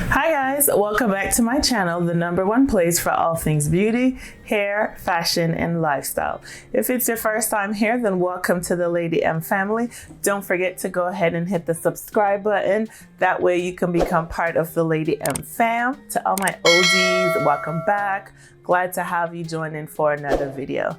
Hi guys, welcome back to my channel, the #1 place for all things beauty, hair, fashion, and lifestyle. If it's your first time here, then welcome to the Lady M family. Don't forget to go ahead and hit the subscribe button. That way you can become part of the Lady M fam. To all my OGs, welcome back. Glad to have you join in for another video.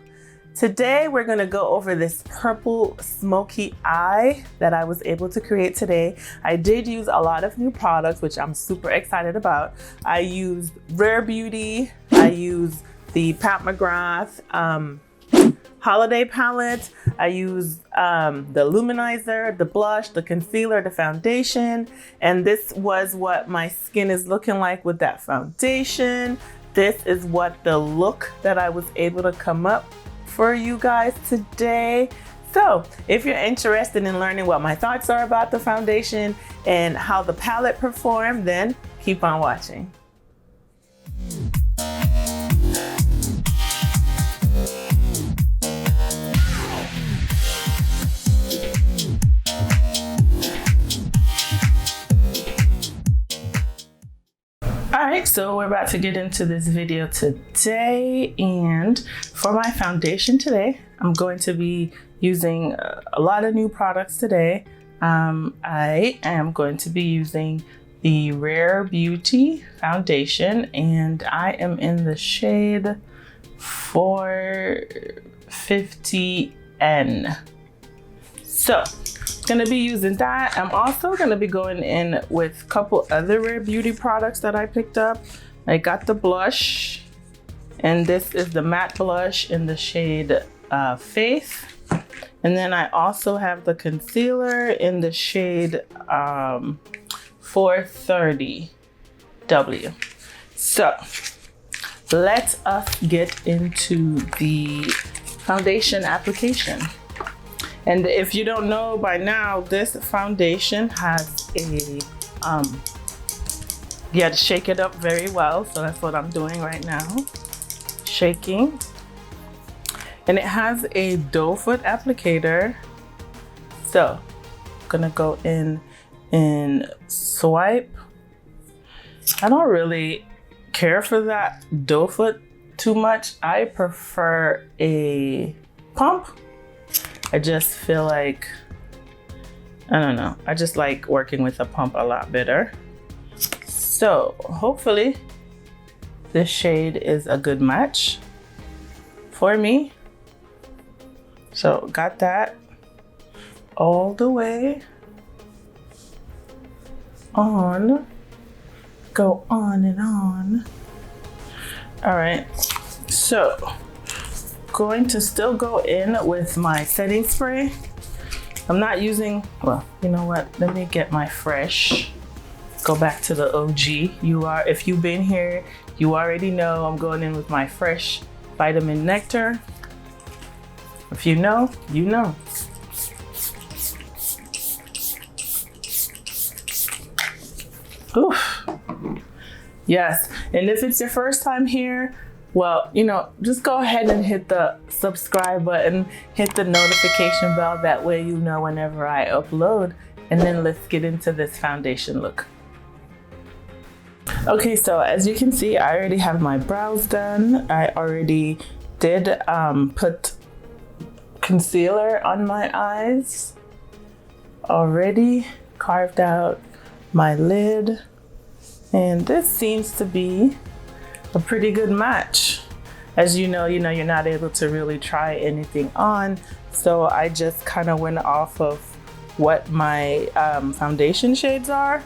Today, we're gonna go over this purple smoky eye that I was able to create today. I did use a lot of new products, which I'm super excited about. I used Rare Beauty, I used the Pat McGrath holiday palette, I used the Luminizer, the blush, the concealer, the foundation, and this was what my skin is looking like with that foundation. This is what the look that I was able to come up for you guys today. So if you're interested in learning what my thoughts are about the foundation and how the palette performed, then keep on watching. Alright, so we're about to get into this video today, and for my foundation today, I'm going to be using a lot of new products today. I am going to be using the Rare Beauty foundation, and I am in the shade 450N. So gonna be using that. I'm also gonna be going in with a couple other Rare Beauty products that I picked up. I got the blush, and this is the matte blush in the shade Faith. And then I also have the concealer in the shade 430W. So let us get into the foundation application. And if you don't know by now, this foundation has a, you have to shake it up very well. So that's what I'm doing right now, shaking. And it has a doe foot applicator. So I'm gonna go in and swipe. I don't really care for that doe foot too much. I prefer a pump. I just feel like, I don't know, I just like working with a pump a lot better. So hopefully this shade is a good match for me. So got that all the way on, go on and on. All right, so going to still go in with my setting spray. I'm not using, well, you know what? Let me get my fresh. Go back to the OG. If you've been here, you already know I'm going in with my fresh vitamin nectar. If you know, you know. Oof. Yes, and if it's your first time here, well, you know, just go ahead and hit the subscribe button, hit the notification bell. That way you know whenever I upload. And then let's get into this foundation look. Okay, so as you can see, I already have my brows done. I already did put concealer on my eyes. Already carved out my lid. And this seems to be a pretty good match. As you know, you're not able to really try anything on, so I just kind of went off of what my foundation shades are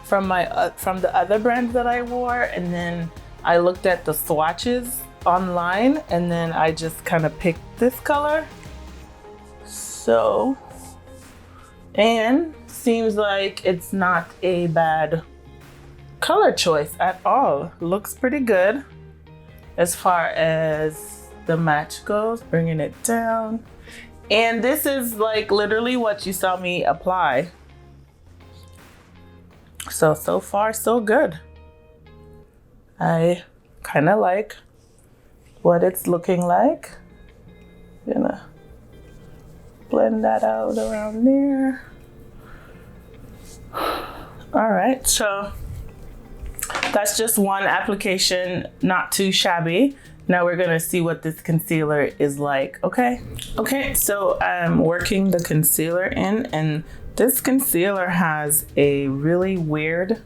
from the other brands that I wore, and then I looked at the swatches online, and then I just kind of picked this color. So, and seems like it's not a bad color choice at all. Looks pretty good as far as the match goes. Bringing it down, and this is like literally what you saw me apply. So far so good. I kind of like what it's looking like. Gonna blend that out around there. All right, so that's just one application, not too shabby. Now we're gonna see what this concealer is like, okay? Okay, so I'm working the concealer in, and this concealer has a really weird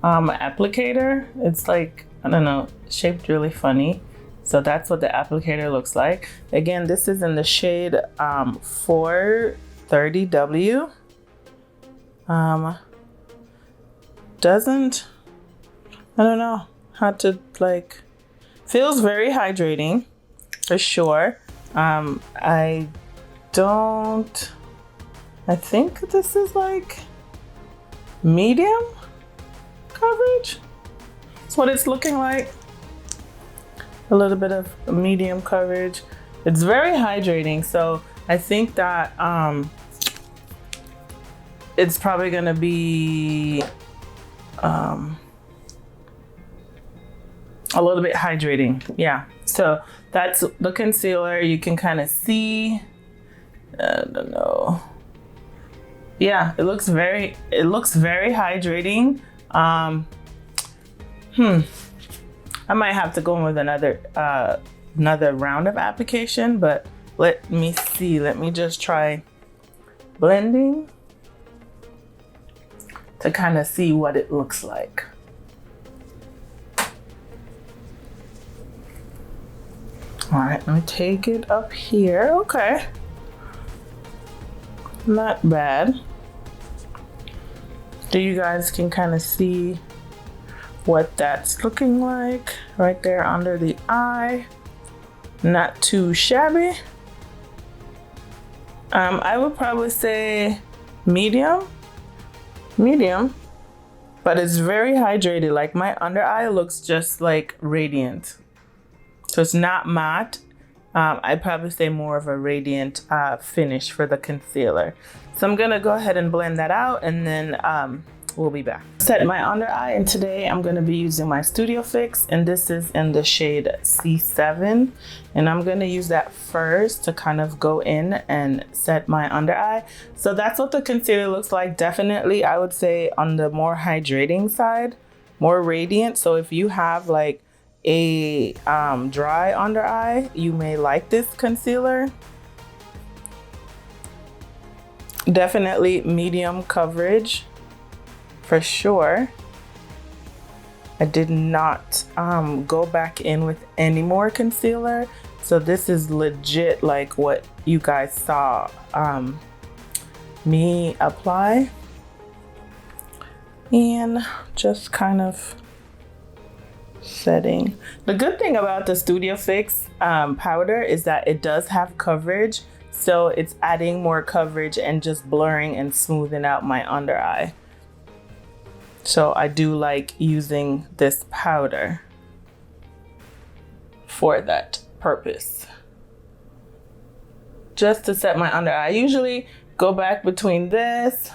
applicator. It's like, I don't know, shaped really funny. So that's what the applicator looks like. Again, this is in the shade 430W. I don't know how to like, feels very hydrating for sure. I think this is like medium coverage. That's what it's looking like. A little bit of medium coverage. It's very hydrating, so I think that it's probably gonna be a little bit hydrating. Yeah, so that's the concealer. You can kind of see, I don't know. Yeah, it looks very hydrating. I might have to go in with another round of application, but let me see. Let me just try blending to kind of see what it looks like. All right, let me take it up here. Okay, not bad. So you guys can kind of see what that's looking like right there under the eye. Not too shabby. I would probably say medium, but it's very hydrated. Like my under eye looks just like radiant. So it's not matte. I'd probably say more of a radiant finish for the concealer. So I'm gonna go ahead and blend that out, and then we'll be back. Set my under eye, and today I'm gonna be using my Studio Fix, and this is in the shade C7. And I'm gonna use that first to kind of go in and set my under eye. So that's what the concealer looks like. Definitely, I would say on the more hydrating side, more radiant. So if you have like a dry under eye, you may like this concealer. Definitely medium coverage for sure. I did not go back in with any more concealer, so this is legit like what you guys saw me apply, and just kind of setting. The good thing about the Studio Fix powder is that it does have coverage, so it's adding more coverage and just blurring and smoothing out my under eye. So I do like using this powder for that purpose, just to set my under eye. I usually go back between this.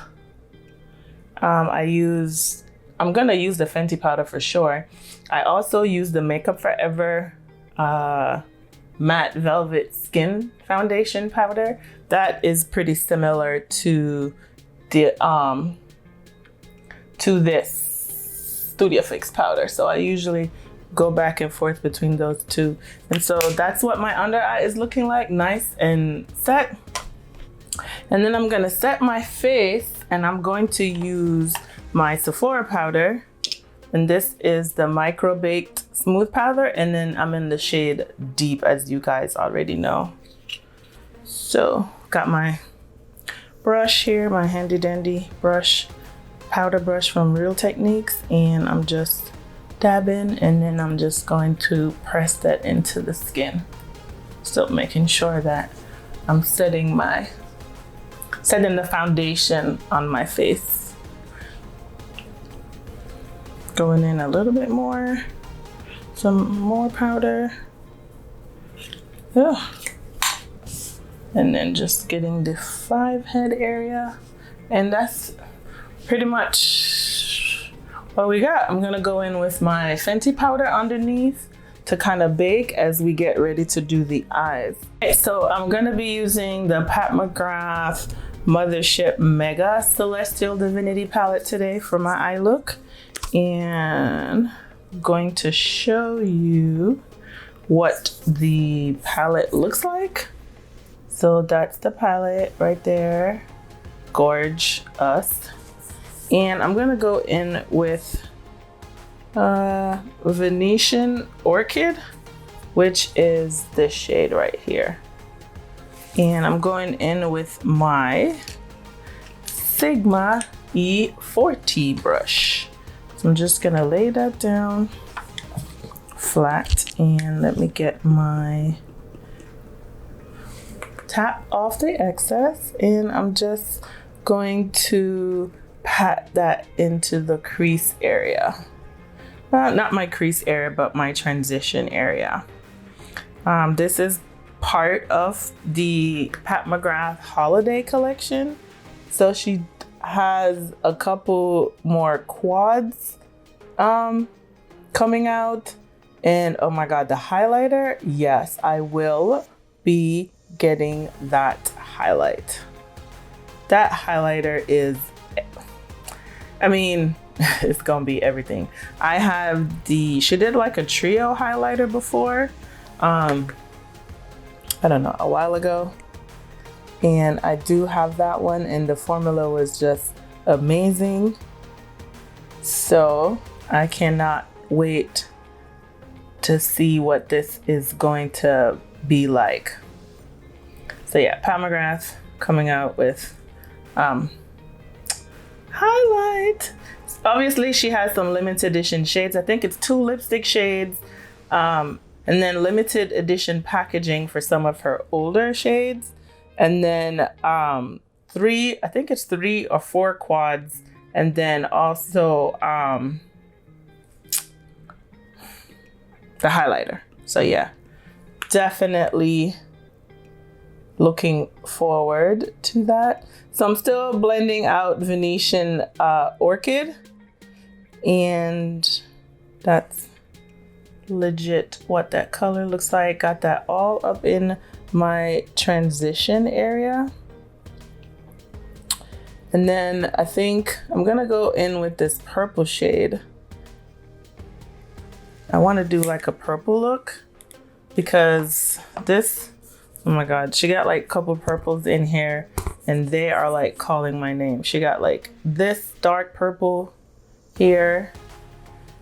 I'm gonna use the Fenty powder for sure. I also use the Makeup Forever Matte Velvet Skin Foundation powder. That is pretty similar to the to this Studio Fix powder. So I usually go back and forth between those two. And so that's what my under eye is looking like, nice and set. And then I'm gonna set my face, and I'm going to use my Sephora powder. And this is the Micro Baked Smooth Powder, and then I'm in the shade Deep, as you guys already know. So got my brush here, my handy dandy brush, powder brush from Real Techniques, and I'm just dabbing, and then I'm just going to press that into the skin. So making sure that I'm setting the foundation on my face. Going in a little bit more, some more powder. Yeah. And then just getting the 5 head area. And that's pretty much what we got. I'm gonna go in with my Fenty powder underneath to kind of bake as we get ready to do the eyes. Okay, so I'm gonna be using the Pat McGrath Mothership Mega Celestial Divinity palette today for my eye look, and I'm going to show you what the palette looks like. So that's the palette right there, gorge us. And I'm gonna go in with Venetian Orchid, which is this shade right here. And I'm going in with my Sigma E40 brush. So I'm just gonna lay that down flat, and let me get my tap off the excess, and I'm just going to pat that into the crease area. Not my crease area, but my transition area. This is part of the Pat McGrath holiday collection. So she has a couple more quads coming out. And oh my God, the highlighter. Yes, I will be getting that highlight. That highlighter is, I mean, it's gonna be everything. I have she did like a trio highlighter before. I don't know, a while ago. And I do have that one, and the formula was just amazing. So I cannot wait to see what this is going to be like. So yeah, Pat McGrath coming out with highlight. Obviously she has some limited edition shades. I think it's 2 lipstick shades, and then limited edition packaging for some of her older shades, and then 3, I think it's 3 or 4 quads, and then also the highlighter. So yeah, definitely looking forward to that. So I'm still blending out Venetian Orchid, and that's legit what that color looks like. Got that all up in my transition area. And then I think I'm gonna go in with this purple shade. I want to do like a purple look, because this, oh my God, she got like a couple purples in here, and they are like calling my name. She got like this dark purple here,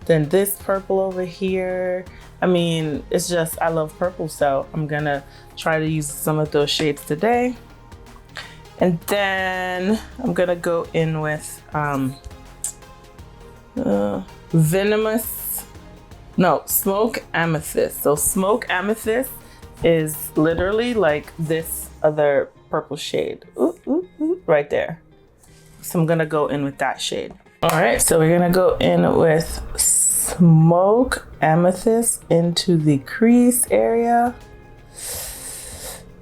then this purple over here. I mean, it's just, I love purple, so I'm gonna try to use some of those shades today. And then I'm gonna go in with Smoke Amethyst. So Smoke Amethyst is literally like this other purple shade. Right there. So I'm gonna go in with that shade. All right, so we're gonna go in with Smoke Amethyst into the crease area.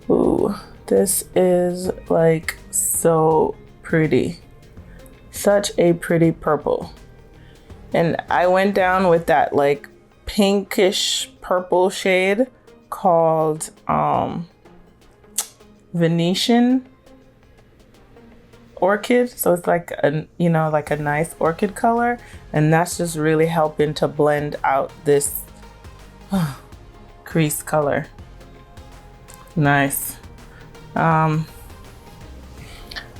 Ooh, this is like so pretty. Such a pretty purple. And I went down with that like pinkish purple shade called Venetian Orchid. So it's like a, you know, like a nice orchid color, and that's just really helping to blend out this crease color. Nice.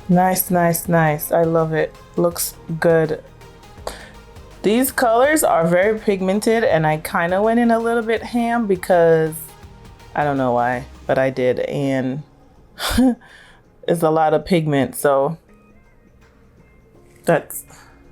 Nice. I love it. Looks good. These colors are very pigmented, and I kind of went in a little bit ham because I don't know why, but I did, and it's a lot of pigment, so that's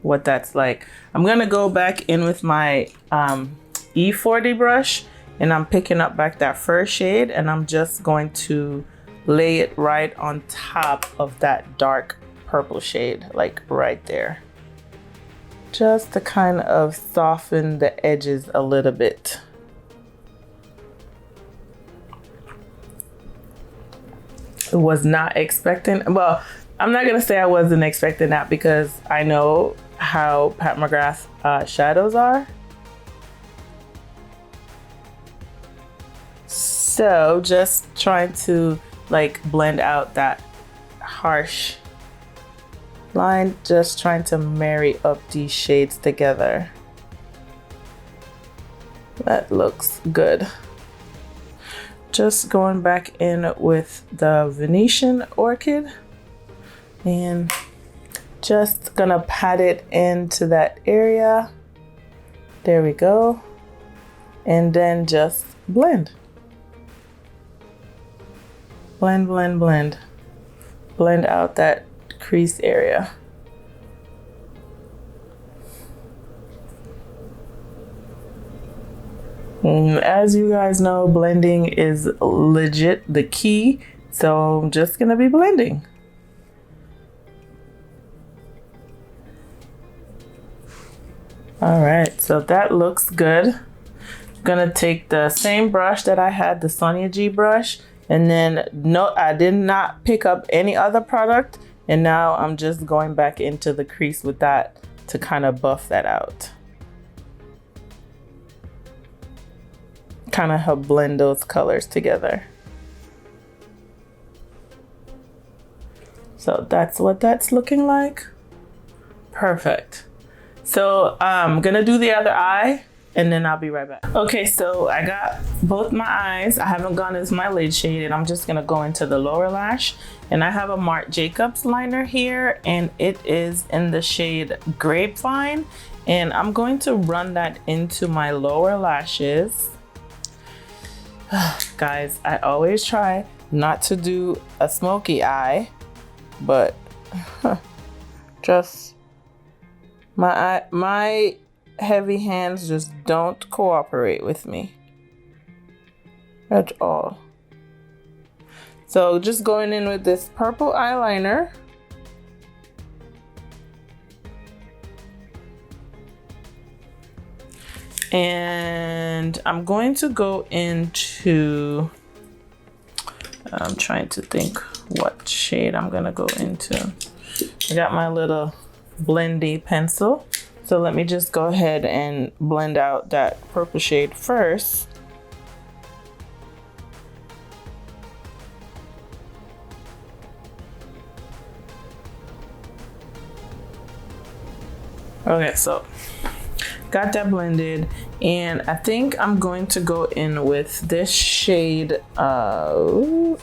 what that's like. I'm gonna go back in with my E40 brush, and I'm picking up back that first shade, and I'm just going to lay it right on top of that dark purple shade, like right there, just to kind of soften the edges a little bit. Was not expecting, well, I'm not gonna say I wasn't expecting that, because I know how Pat McGrath shadows are. So just trying to like blend out that harsh line, just trying to marry up these shades together. That looks good. Just going back in with the Venetian Orchid and just gonna pat it into that area. There we go. And then just blend. Blend, blend, blend. Blend out that crease area. As you guys know, blending is legit the key. So I'm just gonna be blending. All right, so that looks good. I'm gonna take the same brush that I had, the Laniege brush, and then no, I did not pick up any other product. And now I'm just going back into the crease with that to kind of buff that out. Kind of help blend those colors together. So that's what that's looking like. Perfect. So I'm gonna do the other eye and then I'll be right back. Okay, so I got both my eyes. I haven't gone into my lid shade and I'm just gonna go into the lower lash. And I have a Marc Jacobs liner here and it is in the shade Gravevine. And I'm going to run that into my lower lashes. Guys, I always try not to do a smoky eye, but just my heavy hands just don't cooperate with me at all. So just going in with this purple eyeliner. And I'm going to go into, I'm trying to think what shade I'm gonna go into. I got my little blendy pencil. So let me just go ahead and blend out that purple shade first. Okay, so got that blended, and I think I'm going to go in with this shade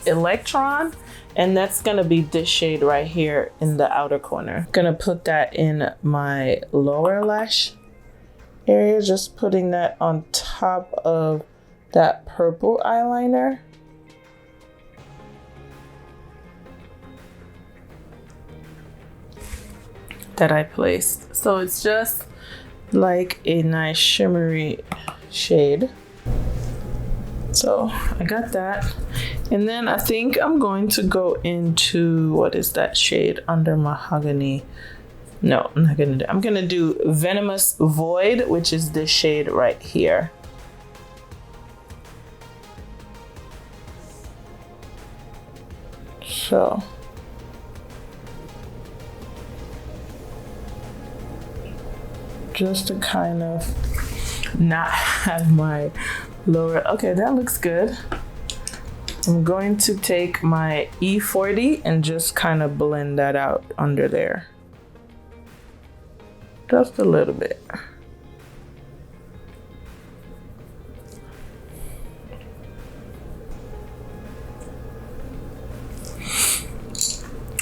Electron, and that's gonna be this shade right here in the outer corner. Gonna put that in my lower lash area, just putting that on top of that purple eyeliner. That I placed. So it's just like a nice shimmery shade. So I got that. And then I think I'm going to go into, what is that shade under mahogany? No, I'm not gonna do, I'm gonna do Venomous Void, which is this shade right here. So just to kind of not have my lower, okay, that looks good. I'm going to take my E40 and just kind of blend that out under there. Just a little bit.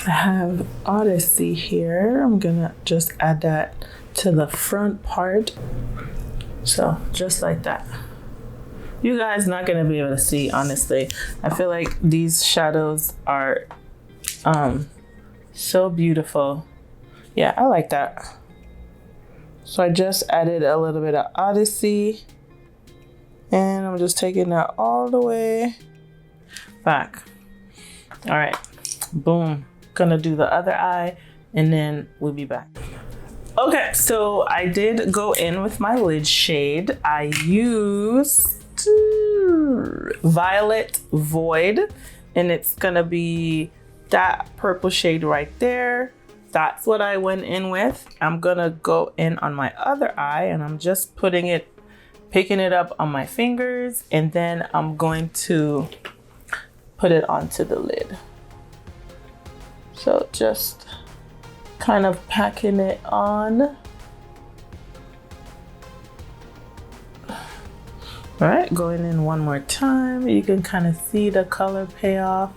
I have Odyssey here. I'm gonna just add that to the front part. So just like that. You guys not gonna be able to see, honestly. I feel like these shadows are so beautiful. Yeah, I like that. So I just added a little bit of Odyssey, and I'm just taking that all the way back. All right, boom. Gonna do the other eye and then we'll be back. Okay, so I did go in with my lid shade. I used Violet Void, and it's gonna be that purple shade right there. That's what I went in with. I'm gonna go in on my other eye, and I'm just picking it up on my fingers, and then I'm going to put it onto the lid. So just kind of packing it on. All right, going in one more time. You can kind of see the color payoff.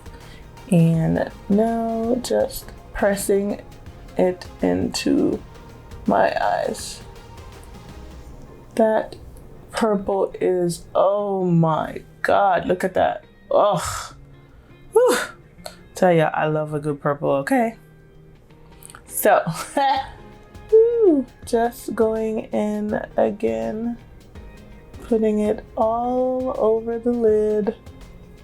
And now just pressing it into my eyes. That purple is, oh my God, look at that. Oh, whew. Tell ya, I love a good purple, okay? So, just going in again, putting it all over the lid,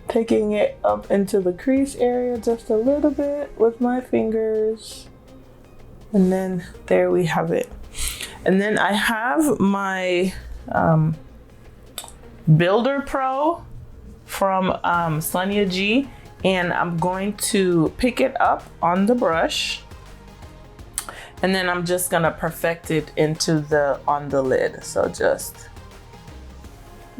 taking it up into the crease area just a little bit with my fingers. And then there we have it. And then I have my Builder Pro from Laniege, and I'm going to pick it up on the brush, and then I'm just gonna perfect it into on the lid. So just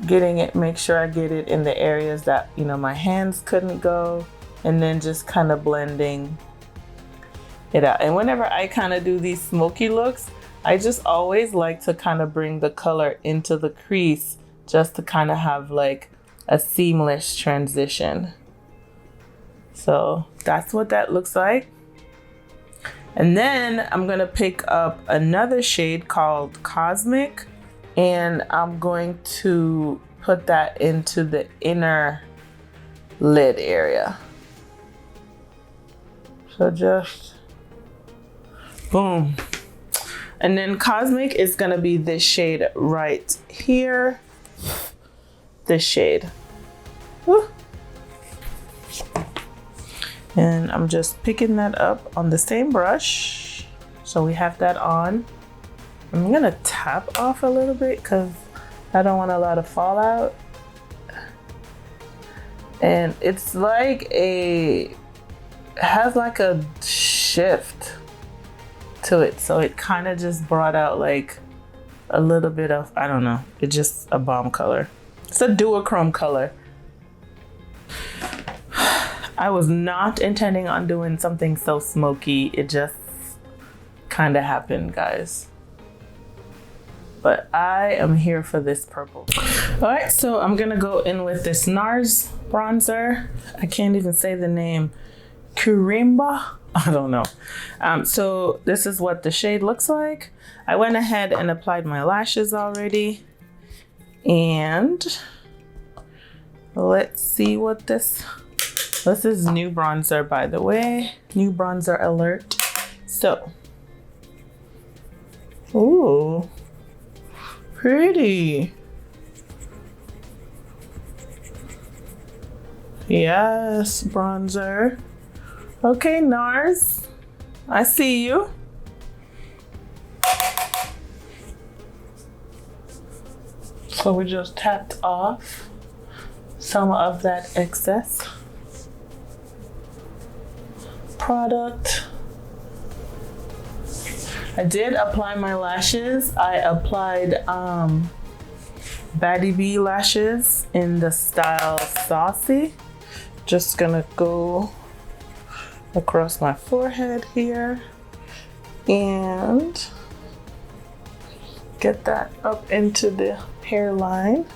getting it, make sure I get it in the areas that, you know, my hands couldn't go, and then just kind of blending it out. And whenever I kind of do these smoky looks, I just always like to kind of bring the color into the crease just to kind of have like a seamless transition. So that's what that looks like. And then I'm gonna pick up another shade called Cosmic, and I'm going to put that into the inner lid area. So just boom. And then Cosmic is gonna be this shade right here. This shade. Woo. And I'm just picking that up on the same brush. So we have that on. I'm gonna tap off a little bit because I don't want a lot of fallout. And it's like has like a shift to it. So it kind of just brought out like a little bit of, I don't know, it's just a bomb color. It's a duochrome color. I was not intending on doing something so smoky. It just kind of happened, guys. But I am here for this purple. All right, so I'm gonna go in with this Nars bronzer. I can't even say the name. Kurimba? I don't know. So this is what the shade looks like. I went ahead and applied my lashes already. And let's see what this is. New bronzer, by the way. New bronzer alert. So, ooh, pretty. Yes, bronzer. Okay, Nars, I see you. So we just tapped off some of that excess product. I did apply my lashes. I applied Baddie Bee lashes in the style Saucy. Just gonna go across my forehead here and get that up into the hairline.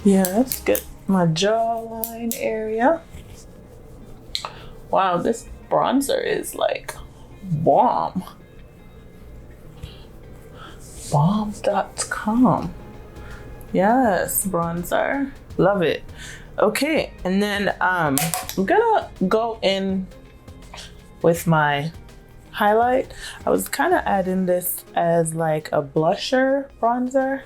Yes, get my jawline area. Wow, this bronzer is like bomb. Bomb.com. Yes, bronzer. Love it. Okay, and then I'm gonna go in with my highlight. I was kind of adding this as like a blusher bronzer.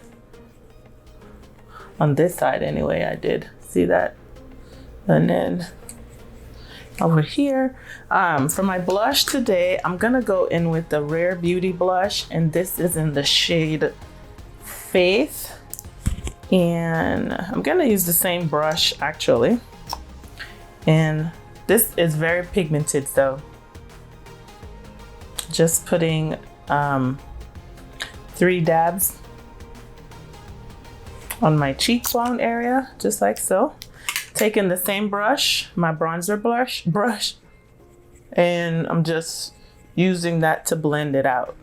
On this side anyway, I did see that. And then over here, for my blush today, I'm gonna go in with the Rare Beauty blush, and this is in the shade Faith. And I'm gonna use the same brush actually. And this is very pigmented, so just putting 3 dabs on my cheekbone area, just like so. Taking the same brush, my bronzer brush, and I'm just using that to blend it out.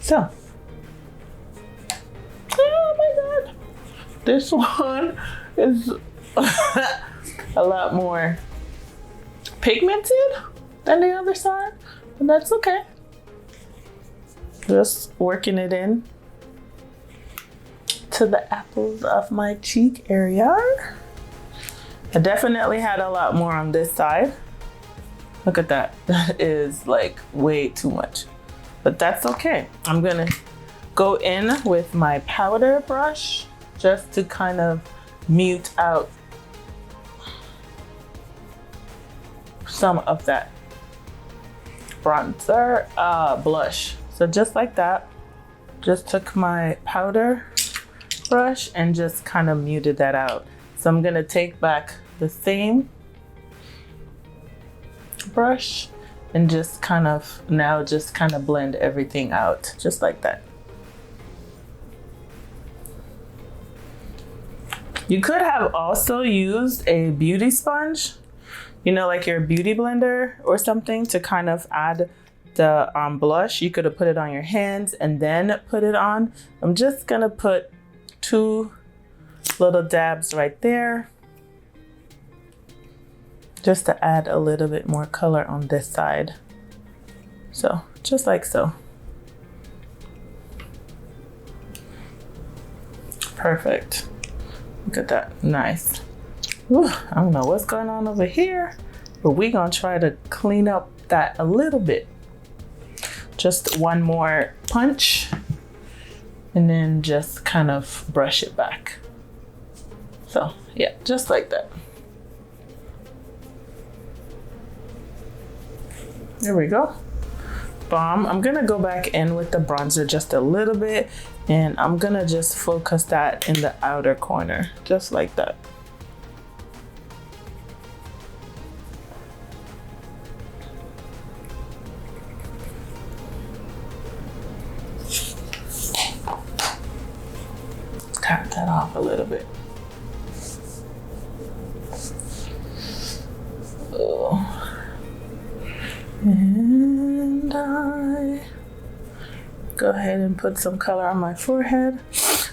So, oh my God, this one is a lot more pigmented than the other side, but that's okay. Just working it in to the apples of my cheek area. I definitely had a lot more on this side. Look at that. That is like way too much, but that's okay. I'm gonna go in with my powder brush just to kind of mute out some of that bronzer blush. So just like that, just took my powder brush and just kind of muted that out. So I'm gonna take back the same brush and just kind of blend everything out just like that. You could have also used a beauty sponge, you know, like your beauty blender or something, to kind of add the blush. You could have put it on your hands and then put it on. I'm just gonna put 2 little dabs right there just to add a little bit more color on this side. So just like so. Perfect. Look at that, nice. Whew, I don't know what's going on over here, but we're gonna try to clean up that a little bit. Just one more punch and then just kind of brush it back. So yeah, just like that. There we go. Bomb. I'm gonna go back in with the bronzer just a little bit, and I'm gonna just focus that in the outer corner, just like that. Tap that off a little bit. Oh. And I go ahead and put some color on my forehead.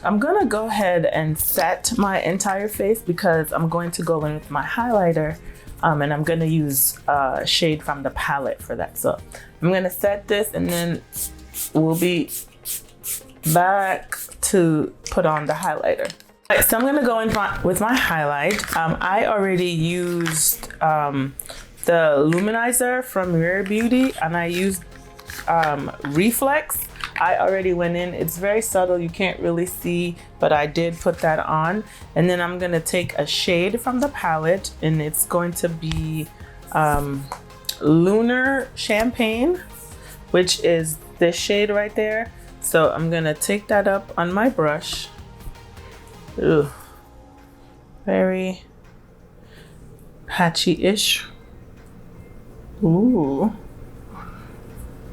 I'm gonna go ahead and set my entire face because I'm going to go in with my highlighter, and I'm gonna use a shade from the palette for that. So I'm gonna set this and then we'll be back to put on the highlighter. Right, so I'm gonna go in with my highlight. I already used the Luminizer from Rare Beauty, and I used Reflex. I already went in. It's very subtle, you can't really see, but I did put that on. And then I'm gonna take a shade from the palette, and it's going to be Lunar Champagne, which is this shade right there. So I'm gonna take that up on my brush. Ooh, very patchy-ish. Ooh.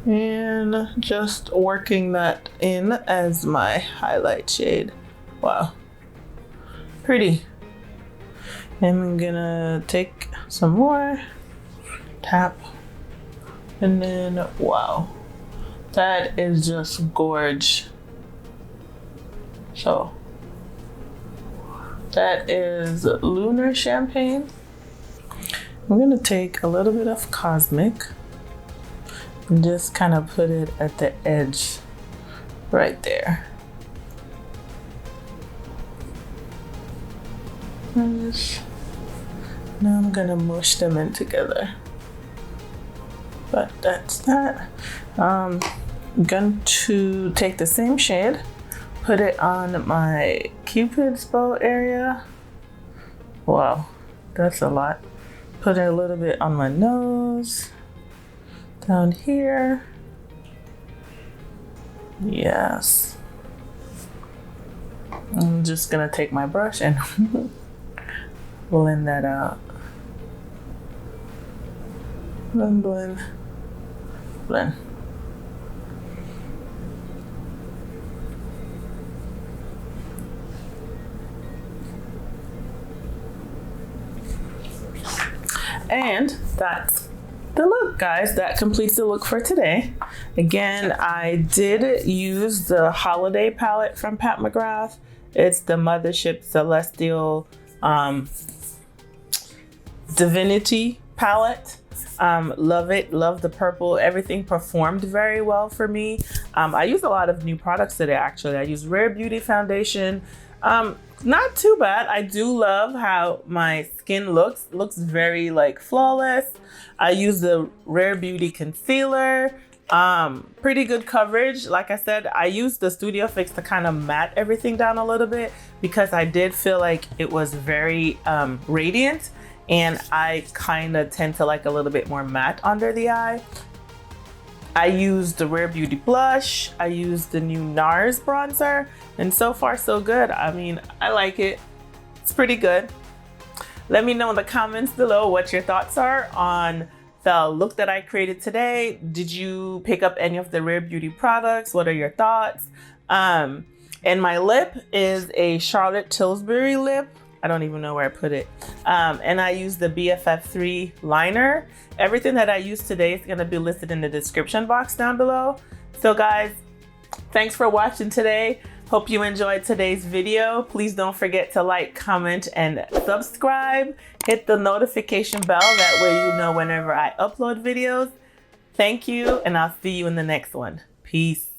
And just working that in as my highlight shade. Wow, pretty. And I'm gonna take some more, tap, and then wow, that is just gorge. So that is Lunar Champagne. I'm gonna take a little bit of Cosmic and just kind of put it at the edge right there. And now I'm gonna mush them in together. But that's that. I'm going to take the same shade, put it on my Cupid's bow area. Wow, that's a lot. Put it a little bit on my nose, down here. Yes. I'm just gonna take my brush and blend that out. Blend, blend, blend. And that's the look, guys. That completes the look for today. Again, I did use the holiday palette from Pat McGrath. It's the Mothership Celestial Divinity palette. Love it, love the purple. Everything performed very well for me. I used a lot of new products today, actually. I used Rare Beauty foundation. Not too bad. I do love how my skin looks very like flawless. I use the Rare Beauty concealer. Pretty good coverage. Like I said, I used the Studio Fix to kind of matte everything down a little bit because I did feel like it was very radiant, and I kind of tend to like a little bit more matte under the eye. I used the Rare Beauty blush. I used the new Nars bronzer, and so far so good. I mean, I like it. It's pretty good. Let me know in the comments below what your thoughts are on the look that I created today. Did you pick up any of the Rare Beauty products? What are your thoughts? And my lip is a Charlotte Tilbury lip. I don't even know where I put it. And I use the BFF3 liner. Everything that I used today is gonna be listed in the description box down below. So guys, thanks for watching today. Hope you enjoyed today's video. Please don't forget to like, comment, and subscribe. Hit the notification bell. That way you know whenever I upload videos. Thank you, and I'll see you in the next one. Peace.